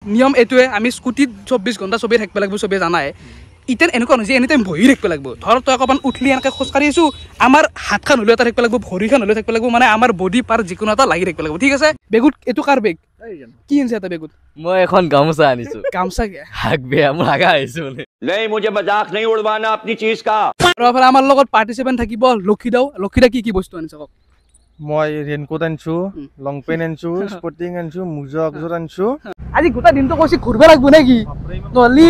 নিয়ম এইটোৱে আমি স্কুটিত 24 ঘণ্টা চবেই থাকিব লাগিব চবেই জানাই ইতেন এনেকুৱা নহয় যে এনি টাইম বহি থাকিব লাগিব ধৰ তই অকণমান উঠলি এনেকৈ খোজকাঢ়ি আছোঁ আমাৰ হাতখন হ'লেও এটা থাকিব লাগিব ভৰিখন হ'লেও থাকিব লাগিব মানে আমাৰ বডি পাৰ্ট যিকোনো এটা লাগি থাকিব লাগিব ঠিক আছে বেগত এইটো কাৰ বেগ কি আনিছে এটা বেগত মই এখন গামোচা আনিছোঁ গামোচা হাক বেয়া মোৰ আগা আহিছোঁ মানে नहीं मुझे मजाक नहीं उड़वाना अपनी चीज का আৰু এফালে আমাৰ লগত পাৰ্টিচিপেণ্ট থাকিব লক্ষীদা কি বস্তু আনিছে কওক মই ৰেইনকোট আনিছো লং পেন্ট আনিছো স্পৰ্টিং আনিছো মোজা একযোৰ আনিছো আজি গোটেই দিনটো কৈছি ঘূৰিব লাগিব নেকি নহ'লে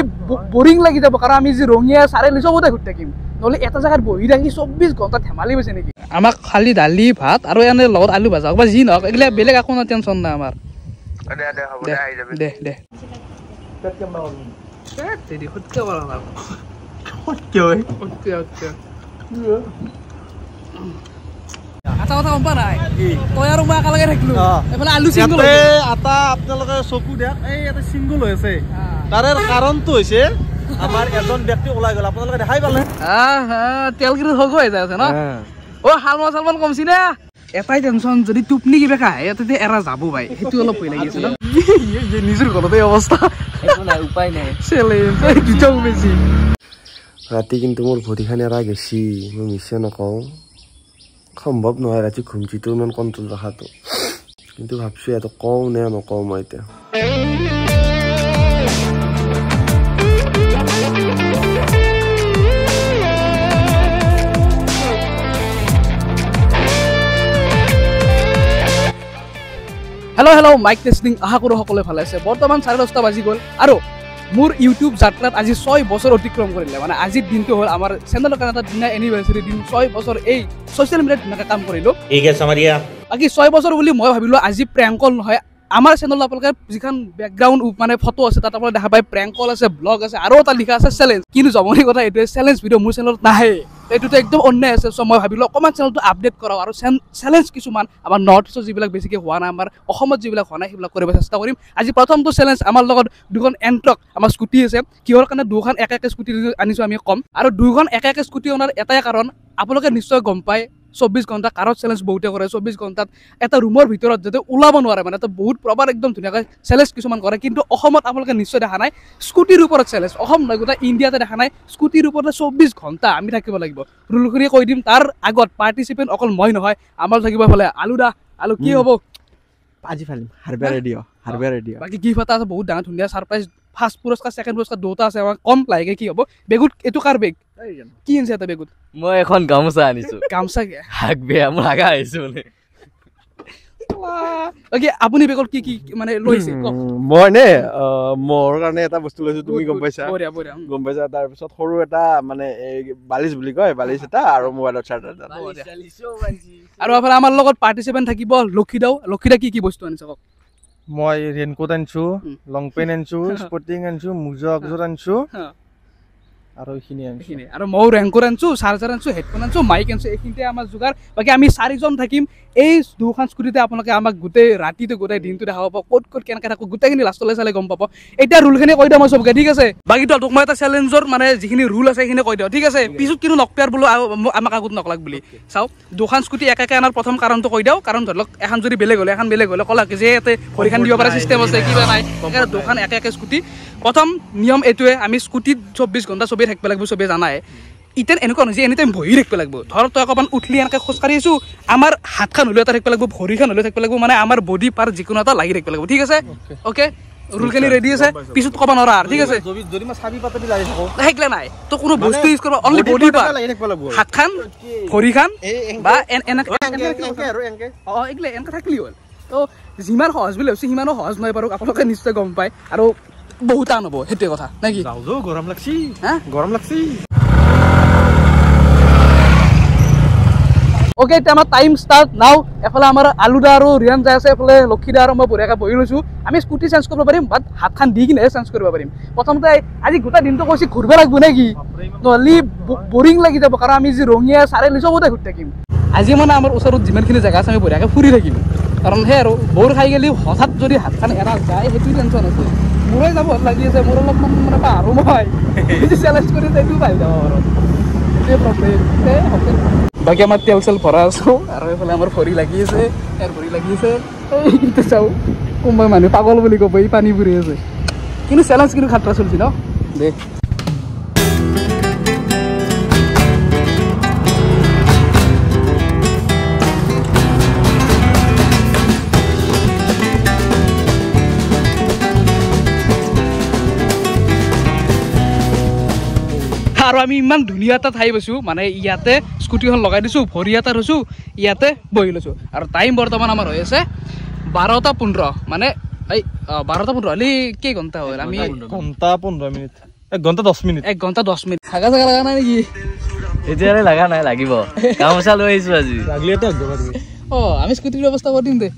বৰিং লাগি যাব কাৰণ আমি যে ৰঙিয়া চাৰিআলি চবতে ঘূৰি থাকিম নহ'লে এটা জেগাত বহি থাকি 24 ঘণ্টা ধেমালি হৈছে নেকি আমাক খালি দালি ভাত আৰু এনে লগত আলু ভাজা বা যি নহওক এইগিলা বেলেগ একো টেনশ্যন নাই আমাৰ দে এটা কথা গম পোৱা নাই তই আৰু মই একেলগে থাকিলো এইফালে আলু চিংগল আটা আপোনালোকে চকু দিয়ক এই এটা চিংগল হৈ আছে তাৰে কাৰণটো হৈছে আমাৰ এজন ব্যক্তি ওলাই গ'ল আপোনালোকে দেখাই পালে তেল কিন্তু হগ হৈ যায় আছে ন অ' হালমা চালমান কমছি না এটাই টেনশ্যন যদি টোপনি কিবা খায় তেতিয়া এৰা যাব ভাই সেইটো অলপ ভয় লাগি আছে ন নিজৰ ঘৰতে অৱস্থা উপায় নাই দুটাও বেছি ৰাতি কিন্তু মোৰ ভৰিখান এৰা গেছি মই মিছে নকওঁ সম্ভৱ নহয় ৰাতি ঘুমচিটো ইমান কণ্ট্ৰল ৰখাটো কিন্তু ভাবছোঁ ইয়াতো কওঁ নে নকওঁ মই এতিয়া হেল্ল' মাইক টেষ্টিং আশা কৰোঁ সকলোৱে ভালে আছে বৰ্তমান 10:30 বাজি গ'ল আৰু মোৰ ইউটিউব যাত্ৰাত আজি 6 বছৰ অতিক্ৰম কৰিলে মানে আজিৰ দিনটো হ'ল আমাৰ চেনেলৰ কাৰণে এটা দিনা এনিভাৰ্চাৰী দিন 6 বছৰ এই ছ'চিয়েল মিডিয়াত ধুনীয়াকৈ কাম কৰিলোঁ বাকী 6 বছৰ বুলি মই ভাবিলোঁ আজি প্ৰেংক কল নহয় আমাৰ চেনেলত আপোনালোকে যিখন বেকগ্ৰাউণ্ড মানে ফটো আছে তাত আপোনালোকে দেখা পায় প্ৰেংক কল আছে ব্লগ আছে আৰু এটা লিখা আছে চেলেঞ্জ কিন্তু জমনি কথা এইটোৱে চেলেঞ্জ ভিডিঅ' মোৰ চেনেলত নাহে এইটোতো একদম অন্যায় আছে চ' মই ভাবিলোঁ অকণমান চেনেলটো আপডেট কৰাওঁ আৰু চেলেঞ্জ কিছুমান আমাৰ নৰ্থ ইষ্টৰ যিবিলাক বেছিকৈ হোৱা নাই আমাৰ অসমত যিবিলাক হোৱা নাই সেইবিলাক কৰিব চেষ্টা কৰিম আজি প্ৰথমটো চেলেঞ্জ আমাৰ লগত দুখন এণ্ট্ৰক আমাৰ স্কুটি আছে কিহৰ কাৰণে দুখন একে স্কুটি আনিছোঁ আমি কম আৰু দুখন একে স্কুটি অনাৰ এটাই কাৰণ আপোনালোকে নিশ্চয় গম পায় 24 ঘণ্টা কাৰত চেলেঞ্জ বহুতে কৰে 24 ঘণ্টাত এটা ৰুমৰ ভিতৰত যাতে ওলাব নোৱাৰে মানে এটা বহুত প্ৰপাৰ একদম ধুনীয়াকৈ চেলেঞ্জ কিছুমান কৰে কিন্তু অসমত আপোনালোকে নিশ্চয় দেখা নাই স্কুটিৰ ওপৰত চেলেঞ্জ অসম নহয় গোটেই ইণ্ডিয়াতে দেখা নাই স্কুটিৰ ওপৰত 24 ঘণ্টা আমি থাকিব লাগিব ৰুলখিনি কৈ দিম তাৰ আগত পাৰ্টিচিপেণ্ট অকল মই নহয় আমাৰ থাকিব ফালে আলু কি হ'ব আজি ফালিম হাৰবাৰ ৰেডিঅ' বাকী গিফ্ট এটা আছে বহুত ডাঙৰ ধুনীয়া ছাৰপ্ৰাইজ ফাৰ্ষ্ট পুৰস্কাৰ ছেকেণ্ড পুৰস্কাৰ দুটা আছে আমাক কম লাগে কি হ'ব বেগত এইটো কাৰ বেগ কি আনিছে এটা বেগত মই এখন গামোচা আনিছোঁ গামোচা হাক বেয়া মোৰ আগা আহিছোঁ মানে আপুনি বেগত কি মানে লৈছে মই নে মোৰ কাৰণে এটা বস্তু লৈছো তুমি গম পাইছা তাৰপিছত সৰু এটা মানে বালিচ বুলি কয় বালিচ এটা আৰু মোবাইলৰ চাৰ্জাৰ এটা আৰু এফালে আমাৰ লগত পাৰ্টিচিপেণ্ট থাকিব লক্ষীদা কি বস্তু আনিছে কওক মই ৰেইনকোট আনিছো লং পেন্ট আনিছো স্পৰ্টিং আনিছো মোজা একযোৰ আনিছো আৰু এইখিনি আনিছো আৰু মই ৰেইনকোট আনিছো চাৰ্জাৰ আনিছো হেডফোন আনিছো মাইক আনিছো এইখিনিতে আমাৰ যোগাৰ বাকী আমি 4জন থাকিম এই দুখন স্কুটিতে আপোনালোকে আমাক গোটেই ৰাতিটো গোটেই দিনটো দেখা পাব ক'ত কেনেকৈ থাকোঁ গোটেইখিনি লাষ্টলৈ চালে গম পাব এতিয়া ৰুলখিনি কৈ দিওঁ মই চবকে ঠিক আছে বাকীটো তোক মই এটা চেলেঞ্জৰ মানে যিখিনি ৰুল আছে সেইখিনি কৈ দিওঁ ঠিক আছে পিছত কিন্তু নকপিয়াৰ বোলো আমাক আগত নকলাক বুলি চাওক দুখন স্কুটি একে আনাৰ প্ৰথম কাৰণটো কৈ দিওঁ কাৰণ ধৰি লওক এখন যদি বেলেগ হ'লে ক'লাক যে ইয়াতে ভৰিখন দিব পৰা চিষ্টেম আছে কিবা নাই সেইকাৰণে দুখন একে স্কুটি প্ৰথম নিয়ম এইটোৱে আমি স্কুটিত 24 ঘণ্টা চবেই থাকিব লাগিব চবেই জানাই ইতেন এনেকুৱা নহয় যে এনি টাইম বহি থাকিব লাগিব ধৰ তই অকণমান উঠলি এনেকৈ খোজকাঢ়ি আছোঁ আমাৰ হাতখন হ'লেও এটা থাকিব লাগিব ভৰিখন হ'লেও থাকিব লাগিব মানে আমাৰ বডি পাৰ্ট যিকোনো এটা লাগি থাকিব লাগিব ঠিক আছে অ'কে ৰুলখিনি ৰেডি আছে পিছত ক'ব নোৱাৰা ঠিক আছে যদি মই চাবি পাতি লাগি থাকোঁ সেইগিলা নাই তো কোনো বস্তু ইউজ কৰিব অনলি বডি পাৰ্ট হাতখন ভৰিখন বা এনেকৈ এইগিলা এনেকৈ থাকিলে হ'ল তো যিমান সহজ বুলি ভাবিছোঁ সিমানো সহজ নহয় বাৰু আপোনালোকে নিশ্চয় গম পায় আৰু বহুত টান হ'ব সেইটোৱে কথা নে কি গৰম লাগছি ওকে এতিয়া আমাৰ টাইম ষ্টাৰ্ট নাও এফালে আমাৰ আলুদা আৰু ৰিয়ান যাই আছে এফালে লক্ষীদা আৰু মই বঢ়িয়াকৈ বহি লৈছোঁ আমি স্কুটি চেঞ্জ কৰিব পাৰিম বাট হাতখন দি কিনেহে চেঞ্জ কৰিব পাৰিম প্ৰথমতে আজি গোটেই দিনটো কৈছি ঘূৰিব লাগিব নেকি নহ'লে বৰিং লাগি যাব কাৰণ আমি যে ৰঙিয়া চাৰিআলি চবতে ঘূৰি থাকিম আজি মানে আমাৰ ওচৰত যিমানখিনি জেগা আছে আমি বঢ়িয়াকৈ ফুৰি থাকিম কাৰণ সেই আৰু বৰ খাই গ'লে হঠাৎ যদি হাতখন এৰা যায় সেইটো টেনশ্যন আছে মোৰে যাব লাগি আছে মোৰ অলপমান মানে পাহৰো মই চেলেঞ্জ কৰি সেইটো পাই যাব আৰু সেইটোৱে প্ৰব্লেম বাকী আমাৰ তেল চেল ভৰা আছোঁ আৰু এইফালে আমাৰ ভৰি লাগি আছে চাওঁ কোনোবাই মানুহ পাগল বুলি ক'ব এই পানী ফুৰি আছে কিন্তু চ্যালেঞ্জ কিন্তু খাতৰা চলছিল দে আৰু আমি ইমান ধুনীয়া এটা ঠাই পাইছোঁ মানে ইয়াতে স্কুটিখন লগাই দিছোঁ ভৰি এটা থৈছোঁ ইয়াতে বহি লৈছোঁ আৰু টাইম বৰ্তমান আমাৰ হৈ আছে 12:15 মানে এই 12:15 হলি কেই ঘণ্টা হ'ল আমি ঘণ্টা 15 মিনিট 1 ঘণ্টা 10 মিনিট 1 ঘণ্টা 10 মিনিট থাকা জাগা লাগা নাই নেকি এতিয়ালে লাগা নাই লাগিব গামোচা লৈ আহিছো আজি লাগিলে তো আগবা তুমি আমি স্কুটিৰ ব্যৱস্থা কৰি দিম দে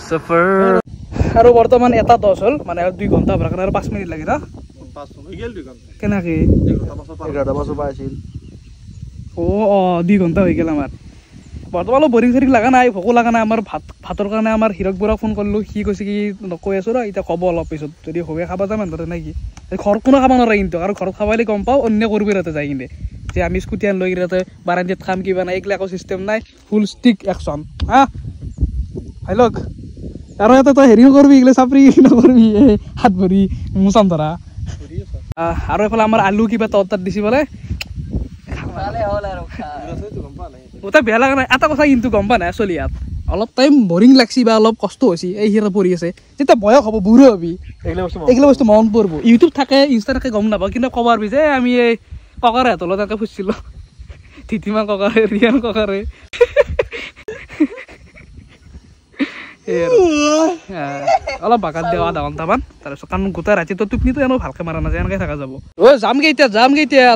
সফৰ আৰু বৰ্তমান এটা 10 হ'ল মানে 2 ঘণ্টা ভৰা কাৰণে আৰু 5 মিনিট লাগে না 5 হৈ গেল 2 ঘণ্টা কেনেকে 11টা বছৰ পাইছিল 2 ঘণ্টা হৈ গেল আমাৰ বৰ্তমান বৰিং চৰিং লাগা নাই ভোকো লাগা নাই আমাৰ ভাতৰ কাৰণে আমাৰ হিৰক বৰা ফোন কৰিলোঁ সি কৈছে কি নকৈ আছো ৰ এতিয়া ক'ব অলপ পিছত যদি হয়ে খাব যাম এনে নেকি ঘৰত কোনো খাব নোৱাৰে কিন্তু আৰু ঘৰত খাবলৈ গম পাওঁ অন্য কৰিব ইয়াতে যায় কিনে যে আমি স্কুটি আন লৈ ইয়াতে বাৰান্দাত খাম কিবা নাই এইগিলা একো চিষ্টেম নাই ফুল ষ্টিক একশ্যন হা হাই লগ আৰু এটা তই হেৰিও কৰিবি এইগিলা চাপৰি নকৰিবি হাত ভৰি মোচাম ধৰা আৰু এইফালে আমাৰ আলু কিবা তত দিছি বোলে ওটা বেয়া লগা নাই এটা কথা কিন্তু গম পা নাই চলি ইয়াত অলপ টাইম বৰিং লাগছি বা অলপ কষ্ট হৈছে এই হিৰা পৰি আছে যেতিয়া বয়স হ'ব বুঢ়ো হবি এইগিলা বস্তু মন পৰিব ইউটিউব থাকে ইনষ্টা থাকে গম নাপাওঁ কিন্তু কবাৰবি যে আমি এই ককাৰে হাতলৈ তেনেকৈ ফুৰিছিলোঁ তিতিমা ককাৰে ৰিয়ান ককাৰে অলপ বাগাত দেৱা আধা ঘণ্টামান তাৰপিছত কাৰণ গোটেই ৰাতিটো টোপনিটো এনেও ভালকে মাৰা নাযায় এনেকৈ থকা যাব যামগে এতিয়া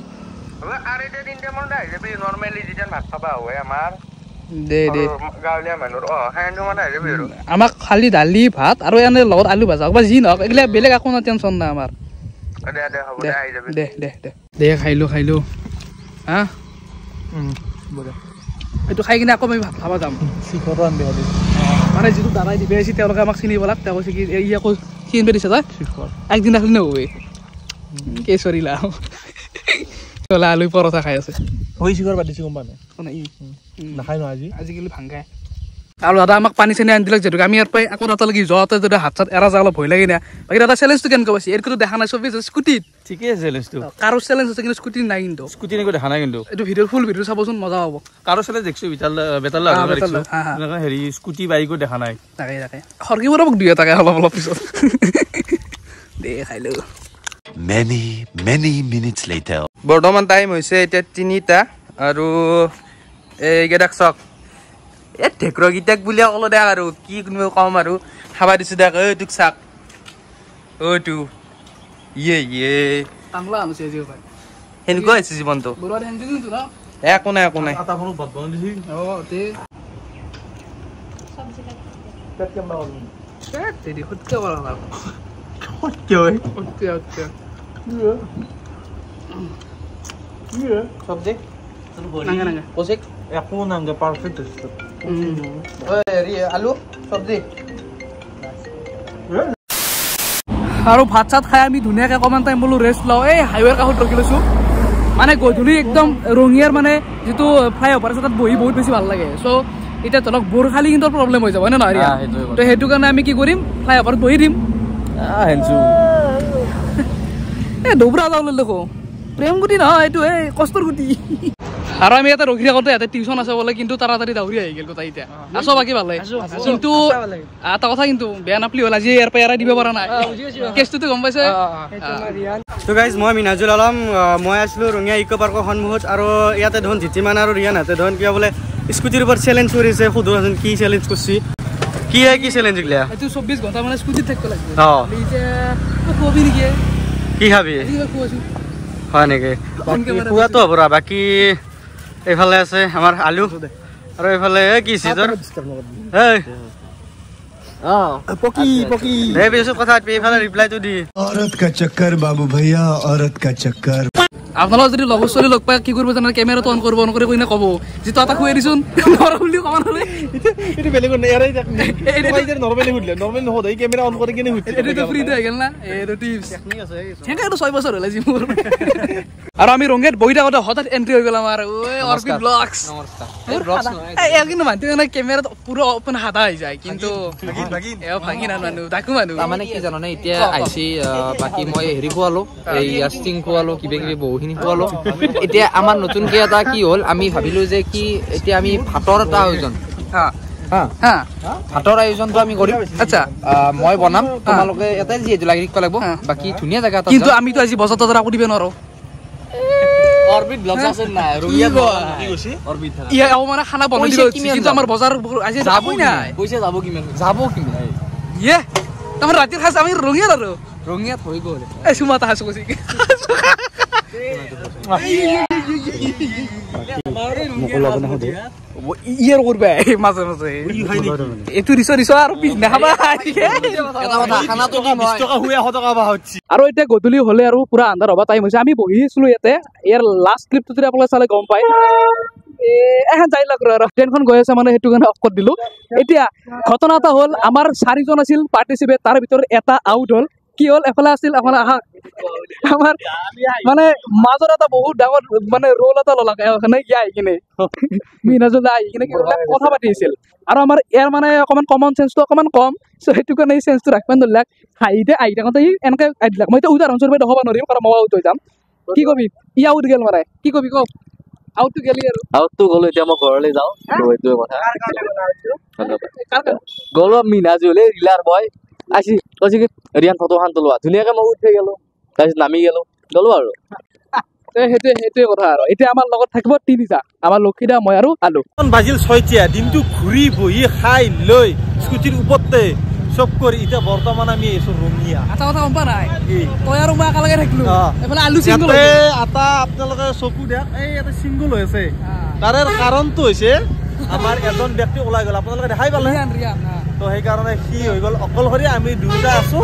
আমাক খালি দালি ভাত আৰু এনে লগত আলু ভাজা বা যি নহওক এইগিলা বেলেগ একো না টেনশ্যন নাই আমাৰ দে দে দে দে খাইলো হা এইটো খাই কিনে আকৌ আমি ভাত খাব যাম মানে যিটো দাদাই দিবে আহিছে তেওঁলোকে আমাক চিনি পেলাক তেওঁ কৈছে কি ই আকৌ চিনিব দিছে তই একদিন ৰাখিলে নহ'বই কি চৰিলা আলু পৰঠা খাই আছে নাখায় ন আজিকালি ভাংগাই আৰু দাদা আমাক পানী চানী আনি দিলক যিহেতুকে আমি ইয়াৰ পৰাই আকৌ তালৈকে যোৱাতে যদি হাত চাত এৰা যায় অলপ ভয় লাগে না বাকী দাদা চেলেঞ্জটো কেনেকৈ পাইছে এইটো দেখা নাই চবেই স্কুটিত ঠিকে আছে চেলেঞ্জটো কাৰো চেলেঞ্জ আছে কিন্তু স্কুটি নাই কিন্তু স্কুটি এনেকৈ দেখা নাই কিন্তু এইটো ভিডিঅ' ফুল ভিডিঅ' চাবচোন মজা হ'ব কাৰো চেলেঞ্জ দেখিছো বেটাৰ হেৰি স্কুটি বাইকো দেখা নাই তাকে সৰকিব মোক 2 টকা অলপ পিছত দে খাইলো many minutes later বৰ্তমান টাইম হৈছে এতিয়া 3টা আৰু এইকেইটাক চাওক এই ঠেকৰগীতাক বুলিয়ে ক'লো দেখ আৰু কি কোনোবা কম আৰু খাবা দিছোঁ দেখ তোক চাক তো ইয়ে টাংলা আনিছে আজি ভাই সেনেকুৱা হৈছে জীৱনটো বৰুৱাৰ হেনজি কিন্তু না একো নাই তেৰি হত্যা কৰা ভাল চব্জি নাঙে কৌশিক একো নাংগে পাৰফেক্ট হেৰি আলু চব্জি আৰু ভাত চাত খাই আমি ধুনীয়াকৈ অকণমান টাইম বোলো ৰেষ্ট লওঁ এই হাইৱেৰ কাষত ৰখি লৈছোঁ মানে গধূলি একদম ৰঙিয়াৰ মানে যিটো ফ্লাইঅভাৰ আছে তাত বহি বহুত বেছি ভাল লাগে চ' এতিয়া ধৰক বোৰ খালি কিন্তু প্ৰব্লেম হৈ যাব হয়নে নহয় তো সেইটো কাৰণে আমি কি কৰিম ফ্লাইঅভাৰত বহি দিম এই ডবৰা যাবলৈ দেখো প্ৰেম গুটি নহয় এইটো এই কষ্টৰ গুটি আৰু আমি ইয়াতে ৰখি থাকোঁতে ইয়াতে টিউশ্যন আছে বোলে কিন্তু তাড়াতাড়ি দাউৰি আহি গ'ল গোটেই এতিয়া আছো বাকী ভালে কিন্তু এটা কথা কিন্তু বেয়া নাপলি হ'ল আজি ইয়াৰ পৰা এৰাই দিব পৰা নাই কেছটোতো গম পাইছে তো গাইজ মই মিনাজুল আলম মই আছিলোঁ ৰঙিয়া ইক' পাৰ্কৰ সন্মুখত আৰু ইয়াতে ধন জিতিমান আৰু ৰিয়ানহঁতে ধন কিবা বোলে স্কুটিৰ ওপৰত চেলেঞ্জ কৰিছে সোধোচোন কি চেলেঞ্জ কৰিছে কি চেলেঞ্জ এইগিলা এইটো 24 ঘণ্টা মানে স্কুটিত থাকিব লাগিব অঁ কবি নেকি কি খাবি হয় নেকি খোৱাটো হ'ব ৰ বাকী এইফালে আছে আমাৰ আলু আৰু এইফালে কি চিজৰ পিছত কথা এইফালে ৰিপ্লাইটো দি औरत का चक्कर बाबू भैया औरत का चक्कर আপোনালোকে যদি লগৰ ছোৱালী লগ পাই কি কৰিব জানে কেমেৰাটো অন কৰিব অন কৰি কিনে ক'ব যে তই এটা খুৱাই দিচোন নৰা বুলি ক'ব নহ'লে এইটো বেলেগ নেৰাই যাক নৰ্মেলি সুধিলে নৰ্মেলি নহ'লে কেমেৰা অন কৰি কিনে সুধিলে এইটো ফ্ৰীতে হৈ গ'ল না এইটো টিপছ ঠিক আছে 6 বছৰ হ'লে মোৰ আৰু আমি ৰঙেত বহি থাকোঁতে হঠাৎ এণ্ট্ৰি হৈ গ'ল আমাৰ ঐ অৰ্পিড ব্লগছ নমস্কাৰ কিন্তু মানুহ কেমেৰাত পুৰা অপেন হাতা হৈ যায় কিন্তু ভাগি মানুহ তাকো মানুহ মানে কি জানানে এতিয়া আহিছি বাকী মই হেৰি খোৱালো এই ষ্টিং খোৱালো কিবা কিবি বহুখিনি খোৱালো এতিয়া আমাৰ নতুনকে এটা কি হ'ল আমি ভাবিলো যে কি এতিয়া আমি ভাতৰ এটা আয়োজন ভাতৰ আয়োজনটো আমি কৰিম আচ্ছা মই বনাম তোমালোকে এটাই যিহেতু লাগি থাকিব লাগিব বাকী ধুনীয়া জেগা এটা কিন্তু আমিতো আজি বজাৰ তজাৰ আকৌ দিব নোৱাৰো অৰবিট ব্লগছ আছে না ৰুমিয়া কি কৈছি অৰবিট ইয়া আও মানে খানা বনাই দিলো কিন্তু আমাৰ বজাৰ আজি যাবই নাই পইচা যাব কিমান ইয়ে তোমাৰ ৰাতিৰ খাস আমি ৰঙিয়াত আৰু ৰঙিয়াত হৈ গ'ল এই সুমাতা হাসু কৈছি ইয়াৰ কৰবা মাজে মাজে এইটো ৰিছ আৰু পিছ নাখাবা খানাটো কি 20 টকা হুয়া 100 টকা বাহছি আৰু এতিয়া গধূলি হলে আৰু পুৰা আন্ধাৰ হবা টাইম হৈছে আমি বহি আছিলো ইয়াতে ইয়াৰ লাষ্ট ক্লিপটো যদি আপোনালোকে চালে গম পায় এখন যাই লাগ আৰু ট্ৰেইনখন গৈ আছে মানে সেইটো কাৰণে অফ কৰি দিলো এতিয়া ঘটনা এটা হ'ল আমাৰ 4জন আছিল পাৰ্টিচিপেট তাৰ ভিতৰত এটা আউট হ'ল কি হ'ল এফালে আছিল আপোনাৰ আহা আমাৰ মানে মাজৰ এটা বহুত ডাঙৰ মানে ৰোল এটা ললাক এখানে আহি কিনে মিনাজুলা আহি কিনে কথা পাতি আছিল আৰু আমাৰ ইয়াৰ মানে অকণমান কমন চেন্সটো অকণমান কম চ' সেইটো কাৰণে এই চেন্সটো ৰাখিব নলাক হাঁহিতে আহি থাকোঁতে সি এনেকৈ আহি দিলাক মই এতিয়া উদাহৰণস্বৰূপে দেখাব নোৱাৰিম কাৰণ মই আউট হৈ যাম কি কবি ই আউট গেল মানে কি কবি কওক আউটটো গেলি আৰু আউটটো গ'লো এতিয়া মই ঘৰলৈ যাওঁ এইটোৱে কথা গ'লো মিনাজুলে ৰিলাৰ বয় আসি কৈছে কি ৰিয়ান ফটোখন তোলোৱা ধুনীয়াকৈ মই উঠি গ'লো তাৰপিছত নামি গ'লো আৰু সেইটোৱে কথা আৰু এতিয়া আমাৰ লগত থাকিব 3টা আমাৰ লক্ষীদা মই আৰু আলু বাজিল 6টা দিনটো ঘূৰি বহি খাই লৈ স্কুটিৰ ওপৰতে চব কৰি এতিয়া বৰ্তমান আমি এইছো ৰঙিয়া এটা কথা গম পা নাই তই আৰু মই একেলগে থাকিলো এফালে আলু চিংগল আটা আপোনালোকে চকু দিয়ক এই এটা চিংগল হৈ আছে তাৰে কাৰণটো হৈছে আমাৰ এজন ব্যক্তি ওলাই গ'ল আপোনালোকে দেখাই পালে তো সেইকাৰণে সি হৈ গ'ল অকলশৰী আমি দুটা আছো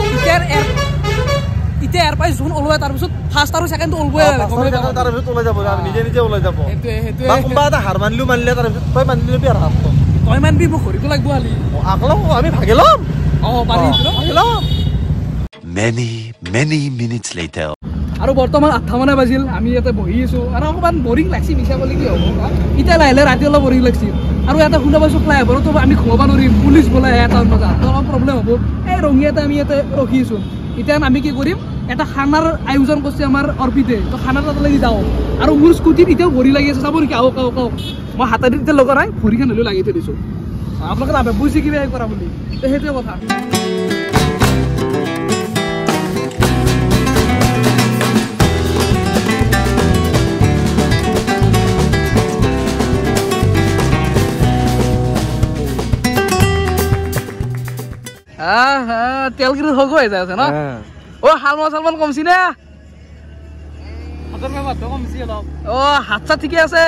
এতিয়া ইয়াৰ পৰা জোন ওলোৱা তাৰপিছত ফাৰ্ষ্ট আৰু ছেকেণ্ডটো ওলবই তাৰপিছত ওলাই যাব আমি নিজে ওলাই যাব কোনোবা এটা হাৰ মানিলে তাৰপিছত তই মানিলে বিয়াৰ হাত তই মানবি মোক ঘূৰিব লাগিব খালি আকলম আমি ভাগি ল'ম পাৰি ভাগি ল'ম Many minutes later. আৰু বৰ্তমান 8টা মানে বাজিল আমি ইয়াতে বহি আছো আৰু অকণমান বৰিং লাগছি মিছা বুলি কি হ'ব এতিয়া লাহে লাহে ৰাতি অলপ বৰিং লাগছি আৰু এটা শুনা পাইছোঁ ফ্লাইঅভাৰতো আমি ঘুমাব নোৱাৰিম পুলিচ বোলে এটা বজাত অলপ প্ৰব্লেম হ'ব এই ৰঙিয়াতে আমি ইয়াতে ৰখি আছোঁ এতিয়া আমি কি কৰিম এটা খানাৰ আয়োজন কৰিছে আমাৰ অৰ্পিতে তো খানাৰ তাতে লাগি যাওঁ আৰু মোৰ স্কুটিত এতিয়াও ভৰি লাগি আছে চাব নেকি আহক মই হাতেদি এতিয়া লগা নাই ভৰিখন হ'লেও লাগি থৈ দিছোঁ আপোনালোকে নাভাবে বুজি কিবা কৰা বুলি সেইটোৱে কথা তেল কিন্তু হৈ গৈ আছে ন অ হালমান কমছি নে অ হাত চাত ঠিকে আছে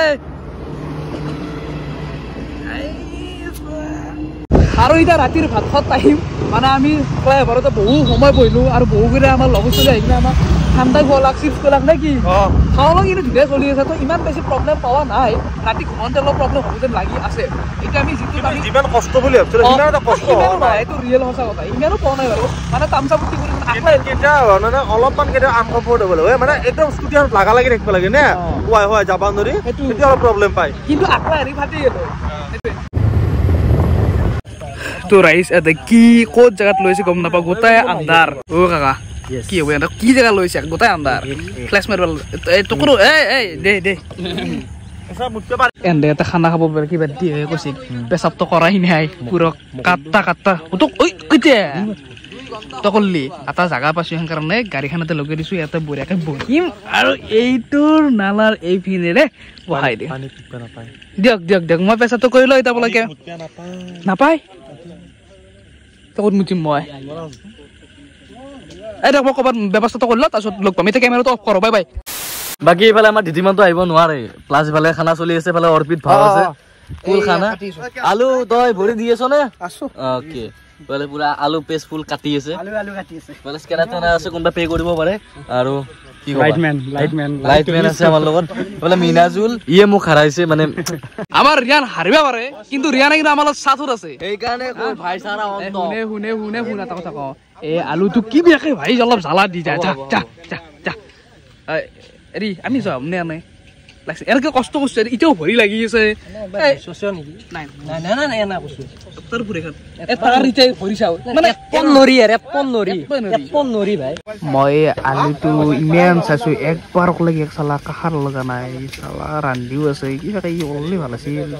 আৰু এতিয়া ৰাতিৰ ভাত খোৱা টাইম মানে আমি ফ্লাইঅভাৰতে বহু সময় বহিলোঁ আৰু বহু কৰি আমাৰ লগৰ ছোৱালী আহি কিনে আমাক ঠাণ্ডা খোৱালাক চিপছ খোৱালাক নে কি খাওঁলক কিন্তু ধুনীয়া চলি আছে তো ইমান বেছি প্ৰব্লেম পোৱা নাই ৰাতি ঘুমাওঁতে অলপ প্ৰব্লেম হ'ব যেন লাগি আছে এতিয়া আমি যিটো যিমান কষ্ট বুলি ভাবিছিলোঁ সিমান এটা কষ্ট এইটো ৰিয়েল সঁচা কথা ইমানো পোৱা নাই বাৰু মানে তামচা ফুটি কৰি মানে অলপমান কেতিয়াবা আনকমফৰ্টেবল হয় মানে একদম স্কুটিখন লাগা লাগি থাকিব লাগে নে হয় যাব নোৱাৰি তেতিয়া অলপ প্ৰব্লেম পায় কিন্তু আকলা হেৰি ফাটি গ'ল তো ৰাইজ এটা কি ক'ত জেগাত লৈছে গম নাপাওঁ গোটাই আন্ধাৰ অ কাকা কি হ'ব এটা কি জেগা লৈছে গোটাই আন্ধাৰ ফ্লেছ মাৰিব টুকুৰো দে এনে এটা খানা খাব পাৰে কিবা দিয়ে কৈছে পেচাবটো কৰাই নাই পুৰা কাটা তোক ঐ কেতিয়া তই কৰলি এটা জাগা পাইছো সেইকাৰণে গাড়ীখনতে লগাই দিছো ইয়াতে বঢ়িয়াকে বহিম আৰু এইটোৰ নালাৰ এই পিনেৰে বহাই দিয়ক মই পেচাবটো কৰি লওঁ এতিয়া বোলে নাপায় ক'ত মুঠিম মই এই দেখ মই ক'ৰবাত ব্যৱস্থাটো কৰি লওঁ তাৰপিছত লগ পাম এতিয়া কেমেৰাটো অফ কৰোঁ বাই বাকী এইফালে আমাৰ দিদিমানটো আহিব নোৱাৰে প্লাছ ইফালে খানা চলি আছে ইফালে অৰ্পিত ভাও আছে ফুল খানা আলু তই ভৰি দি আছ নে অ'কে বলে পুৰা আলু পেজ ফুল কাটি আছে বলে স্কেনাৰ আছে কোনবা পে কৰিব পাৰে আৰু কি লাইটম্যান আছে আমাৰ লগত বলে মিনাজুল ইয়ে মোক হাৰাইছে মানে আমাৰ ৰিয়ান হাৰিবা পাৰে কিন্তু ৰিয়ানে কিন্তু আমাৰ লগত সাথত আছে এই কাৰণে কই ভাই সারা অন্ত শুনে এটা কথা কওঁ এই আলুটো কি বেয়াকে ভাই অলপ জ্বালা দি যায় যা এৰি আমি যাম নে নাই লাগছে এনেকে কষ্ট কৰিছে এতিয়াও ভৰি লাগি আছে নাই কৈছো তাৰ ভৰি খান তাৰ এতিয়া ভৰি চাও মানে পনৰি ভাই মই আলুটো ইমান চাইছো একবাৰ লাগি এক চালা কাহাৰ লগা নাই চালা ৰান্ধিও আছে কি থাকে ই অললি ভাল আছিল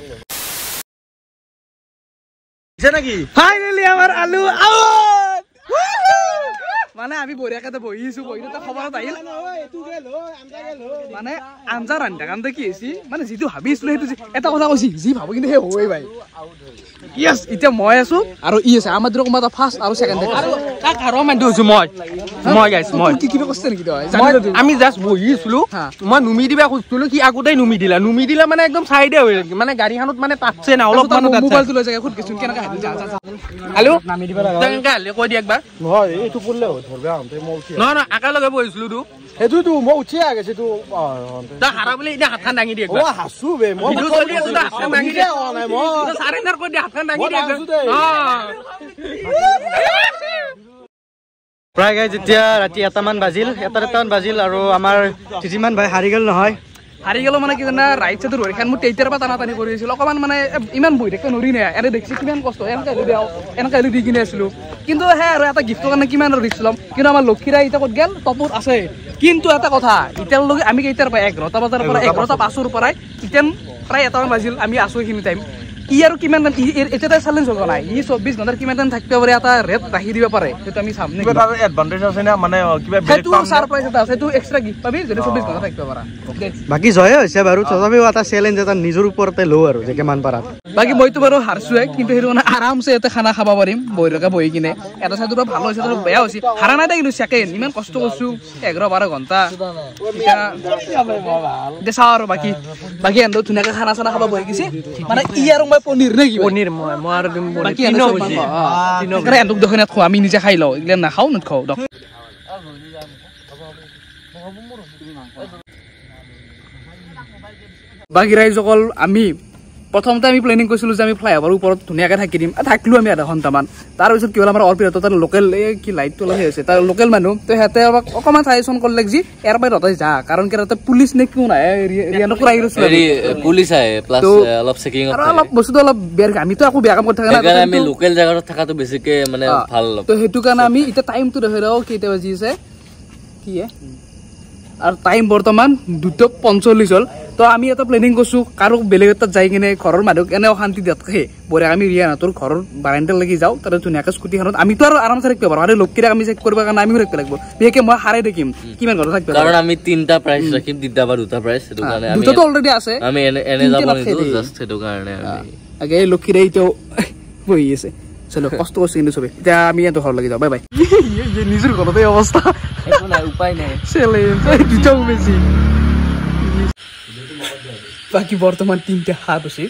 নাকি ফাইনালি আমাৰ আলু আউট মানে আমি বঢ়িয়াকে বহিছো বহিটো খবৰত আহিল মানে আঞ্জা ৰান্ধা কামতে কি হৈছে মানে যিটো ভাবিছিলো সেইটো এটা কথা কৈছি যি ভাবো কিন্তু সেই হয়ে ভাই ইয়েস এতিয়া মই আছো আৰু ই আছে আমাৰ দুটা কোনবা ফাৰ্ষ্ট আৰু সেকেন্ড আৰু কাক হাৰো মান দিছো মই গাইছ মই কি কিবা কৈছ নেকি তই আমি জাস্ট বহিছিলো মই নুমি দিবা খুজিছিলো কি আগতেই নুমি দিলা মানে একদম সাইডে হৈ মানে গাড়ীখনত মানে পাচ্ছে না অলপ মানুহ মোবাইলটো লৈ যায় খুদ কিছু কেনেকা হালি যা হেল্ল' নামি দিবা কেনেকা হালি কৈ দি একবাৰ নহয় এইটো পড়লে ধৰবে আমতে মই উঠি নহয় আকা লগে বহিছিলো তো এটো মই উঠি আগেছে তো তা হাৰা বুলি ইনা হাতখান দাঙি দি একবাৰ ও হাসু বে মই চলি আছে তা হাতখান দাঙি দি নাই মই সাৰেন্ডাৰ কৈ দি হাতখান দাঙি দি প্ৰায় গাই যেতিয়া ৰাতি 1মান বাজিল 1:30 বাজিল আৰু আমাৰ তিজিমান ভাই হাৰি গ'ল নহয় হাৰি গেল মানে কি জানা ৰাইট সাইডৰ ৰখান মোৰ তেইতাৰ পৰা টানা বহি আছিল অকমান মানে ইমান বহি থাকে নৰি নাই এনে দেখিছি কিমান কষ্ট এনেকে দি কিনে আছিলো কিন্তু হে আৰু এটা গিফ্টৰ কাৰণে কিমান ৰিস্ক লম কিন্তু আমাৰ লক্ষীৰা এতিয়া ক'ত গেল টপত আছে কিন্তু এটা কথা এতিয়ালৈকে আমি কেইটাৰ পৰা 11টা বজাৰ পৰা 11টা 5ৰ পৰাই এতিয়া প্ৰায় 1মান বাজিল আমি আছো এইখিনি টাইম ই আৰু কিমান এটা চেলেঞ্জ হোৱা নাই ই 24 ঘণ্টাৰ কিমান টাইম থাকিব পাৰে এটা ৰেট ৰাখি দিব পাৰে সেইটো আমি চাম কিবা এটা এডভান্টেজ আছে না মানে কিবা বেলেগ সেইটো সাৰপ্ৰাইজ এটা আছে সেইটো এক্সট্ৰা গিফ্ট পাবি যদি 24 ঘণ্টা থাকিব পাৰা বাকি জয় হৈছে বাৰু তথাপিও এটা চেলেঞ্জ এটা নিজৰ ওপৰতে লো আৰু যে কিমান পাৰা বাকি মইতো বাৰু হাৰছোৱে কিন্তু সেইটো মানে আৰামছে এটা খানা খাব পাৰিম বহি কিনে এটা চাইডৰ ভালো হৈছে আৰু বেয়া হৈছে হাৰা নাই কিন্তু সেকেন্ড ইমান কষ্ট কৰিছো 11-12 ঘণ্টা এতিয়া চাওঁ আৰু বাকি এন্দো ধুনীয়াকে খানা চানা খাব বহি গৈছে মানে ই আৰু মই পনীৰ নে কি পনীৰ মই আৰু বাকি এন্দোক দেখোন ইয়াত খোৱা আমি নিজে খাই লওঁ এইগিলা নাখাওঁ নাখাওঁ দক বাকি ৰাইজসকল আমি প্ৰথমতে আমি প্লেনিং কৰিছিলো যে আমি ফ্লাইঅভাৰৰ ওপৰত ধুনীয়াকে থাকি দিম থাকিলো আমি আধা ঘণ্টামান তাৰপিছত কি হ'ল আমাৰ অৰ্পিত তাৰ লোকেল কি লাইটটো অলপ হৈছে তাৰ লোকেল মানুহ তো সিহঁতে অকণমান চাজেশ্যন কৰিলে যি ইয়াৰ পৰা ৰতাই যা কাৰণ কি তাতে পুলিচ নে কিয় নাই ৰিয়ানকো আহি গৈছিল পুলিচ আহে প্লাছ অলপ চেকিং আৰু অলপ বস্তুটো অলপ বেয়া আমিতো একো বেয়া কাম কৰি থকা নাই আমি লোকেল জাগাত থকাটো বেছিকে মানে ভাল তো সেইটো কাৰণে আমি এতিয়া টাইমটো দেখি লওঁ কেইটা বাজি আছে কি আৰু টাইম বৰ্তমান 2:45 হ'ল তো আমি এটা প্লেনিং কৰিছো কাৰো বেলেগ এটাত যাই কিনে ঘৰৰ মানুহক এনে অশান্তি দিয়াতকে বঢ়িয়া আমি ৰিয়ানহঁতৰ ঘৰৰ বাৰাণ্ডাত লাগি যাওঁ তাতে ধুনীয়াকৈ স্কুটিখনত আমিতো আৰু আৰামছে থাকিব পাৰোঁ আৰু লক্ষীৰাক আমি চেক কৰিব কাৰণে আমিও ৰাখিব লাগিব বিশেষকৈ মই হাৰাই দেখিম কিমান ঘৰত থাকিব কাৰণ আমি 3টা প্ৰাইচ ৰাখিম 3টা বা 2টা প্ৰাইচ সেইটো কাৰণে আমি দুটাতো অলৰেডি আছে আমি এনে যাব নিদো জাস্ট সেইটো কাৰণে আমি আগে লক্ষীৰে এতিয়াও বহি আছে চলো কষ্ট কৰিছে কিন্তু চবে এতিয়া আমি এটো ঘৰ লাগি যাওঁ বাই বাই নিজৰ ঘৰতে অৱস্থা একো নাই উপায় নাই দুটাও বেছি বাকি বৰ্তমান 3টা হাত হৈছে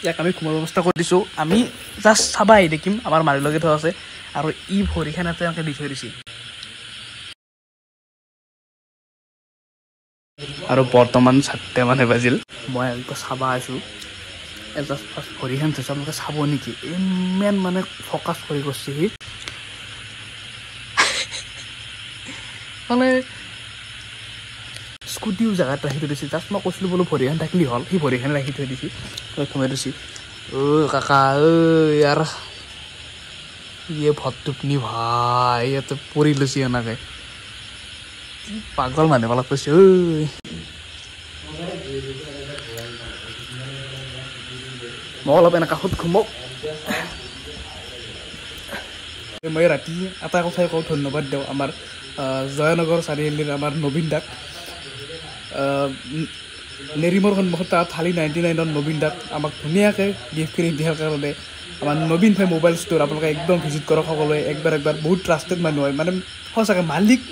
ইয়াক আমি ঘুমাৰ ব্যৱস্থা কৰি দিছোঁ আমি জাষ্ট চাবা আহি দেখিম আমাৰ মাৰি লগে থোৱা আছে আৰু ই ভৰিখন এটা এনেকৈ দি থৈ দিছে আৰু বৰ্তমান 7টা মানে বাজিল মই আকৌ চাবা আছোঁ জাষ্ট ফাৰ্ষ্ট ভৰিখন থৈছোঁ আপোনালোকে চাব নেকি ইমান মানে ফ'কাছ কৰি কৰিছে সি মানে স্কুটিও জেগাত ৰাখি থৈ দিছে জাষ্ট মই কৈছিলোঁ বোলো ভৰিখন থাকিলে হ'ল সি ভৰিখন ৰাখি থৈ দিছে তই সোমাই দিছে কাকা ইয়াৰ ইয়ে ভটটোপনি ভাই ইয়াতে পৰি লৈছে এনেকৈ পাগল মানুহ অলপ কৈছে মই অলপ এনেকুৱা কাষত ঘুমক মই ৰাতি এটা কথাই কওঁ ধন্যবাদ দিওঁ আমাৰ জয়নগৰ চাৰিআলিৰ আমাৰ নবীন দাক নেৰিমৰ সন্মুখত তাত থালি 99ত নবীন দাক আমাক ধুনীয়াকৈ গিফ্টখিনি দিয়াৰ কাৰণে আমাৰ নবীন ভাই মোবাইল ষ্ট'ৰ আপোনালোকে একদম ভিজিট কৰক সকলোৱে একবাৰ বহুত ট্ৰাষ্টেড মানুহ হয় মানে সঁচাকৈ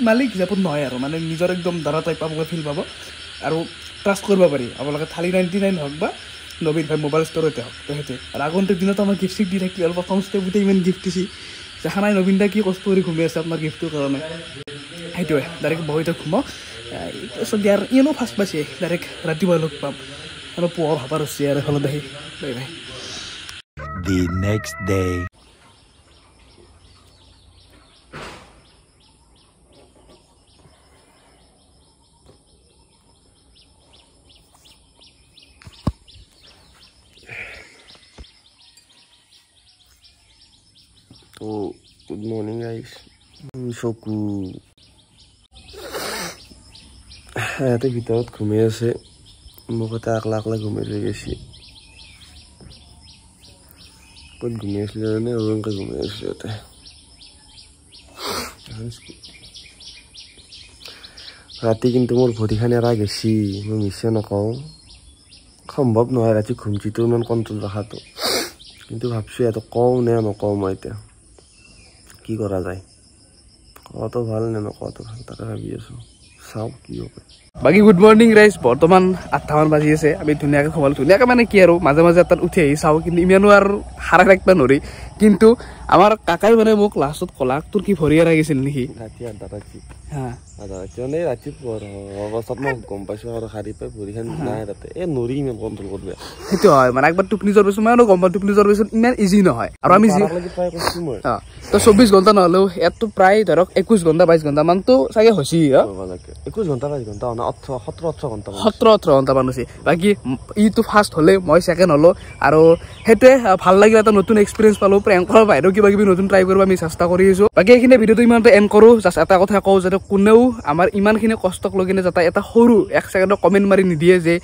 মালিক হিচাপত নহয় আৰু মানে নিজৰ একদম দাদা টাইপ আপোনালোকে ফিল পাব আৰু ট্ৰাষ্ট কৰিব পাৰি আপোনালোকে থালি 99 হওক বা নবীন ভাই মোবাইল ষ্ট'ৰতে হওক তো সেইটোৱে আৰু আগন্তুক দিনত আমাৰ গিফ্ট চিফ্ট দি থাকিলে আৰু প্ৰথম ষ্টেপতে ইমান গিফ্ট দিছি দেখা নাই নবীন দা কি কষ্ট কৰি ঘূমি আছে আপোনাৰ গিফ্টটোৰ কাৰণে সেইটোৱে ডাইৰেক্ট বহিতে ঘুমাওক তাৰপিছত ইয়াৰ ইনো ফাৰ্ষ্ট পাইছে ডাইৰেক্ট ৰাতিপুৱা লগ পাম আৰু পুৱাৰ ভাবাৰ হৈছে আৰু এফালে আহি bye bye The next day. Oh, good morning guys. Shoku. Ate ভিতৰত ঘুমি আছে মোক এটা আকলা আকলা ঘুমাই লৈ গৈছি ক'ত ঘুমি আছিলে মানে অৰুণকে ঘুমাই আছিলে ইয়াতে ৰাতি কিন্তু মোৰ ভৰিখানি এৰা গেছি মই মিছা নকওঁ সম্ভৱ নহয় ৰাতি ঘুমচিটো ইমান কণ্ট্ৰল ৰখাটো কিন্তু ভাবছোঁ ইয়াতে কওঁ নে নকওঁ মই এতিয়া কি কৰা যায় কোৱাটো ভাল নে নকোৱাটো ভাল তাকে ভাবি আছোঁ চাওঁ কি হ'ব বাকী গুড মৰ্ণিং ৰাইজ বৰ্তমান 8টামান বাজি আছে আমি ধুনীয়াকৈ সোমালোঁ ধুনীয়াকৈ মানে কি আৰু মাজে মাজে এটাত উঠি আহি চাওঁ কিন্তু ইমানো আৰু হাৰা ৰাখিব নোৱাৰি কিন্তু আমাৰ কাকাই মানে মোক লাষ্টত ক'লাক তোৰ কি ভৰি এৰা গৈছিল নেকি ৰাতি আধা ৰাতি হা আধা ৰাতি মানে ৰাতিপুৱা অৱস্থাত মই গম পাইছোঁ আৰু শাৰী পাই ভৰিখন নাই তাতে এই নৰি ইমান কণ্ট্ৰল কৰিব সেইটো হয় মানে একবাৰ টোপনি যোৱাৰ পিছত মানে গম পাওঁ টোপনি যোৱাৰ পিছত ইমান ইজি নহয় আৰু আমি ট্ৰাই কৰিছোঁ মই তো 24 ঘণ্টা নহ'লেও ইয়াততো প্ৰায় ধৰক 21 ঘণ্টা 22 ঘণ্টা মানতো চাগে হৈছে 21 ঘণ্টা 22 ঘণ্টা 17-18 ঘণ্টা 17-18 ঘণ্টা মান হৈছে বাকী ইটো ফাৰ্ষ্ট হ'লে মই ছেকেণ্ড হ'লো আৰু সেইটোৱে ভাল লাগিল এটা নতুন এক্সপিৰিয়েঞ্চ পালোঁ প্ৰেংক কৰাৰ বাহিৰেও কিবা কিবি নতুন ট্ৰাই কৰিব আমি চেষ্টা কৰি আছোঁ বাকী এইখিনি ভিডিঅ'টো ইমানতে এণ্ড কৰোঁ জাষ্ট এটা কথা কওঁ যাতে কোনেও আমাৰ ইমানখিনি কষ্টক লৈ কিনে যাতে এটা সৰু 1 ছেকেণ্ডৰ কমেণ্ট মাৰি নিদিয়ে যে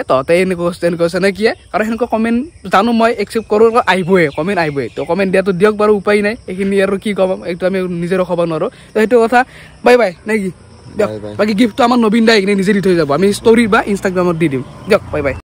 তহঁতে এনেকুৱা হৈছে নে কিয়ে কাৰণ সেনেকুৱা কমেণ্ট জানো মই একচেপ্ট কৰোঁ আহিবই কমেণ্ট আহিবই তো কমেণ্ট দিয়াটো দিয়ক বাৰু উপায় নাই এইখিনি আৰু কি ক'ম এইটো আমি নিজে ৰখাব নোৱাৰোঁ তো সেইটো কথা বাই বাই নে কি দিয়ক বাকী গিফ্টটো আমাৰ নবীন দাই এইখিনি নিজে দি থৈ যাব আমি ষ্টৰি বা ইনষ্টাগ্ৰামত দি দিম দিয়ক বাই বাই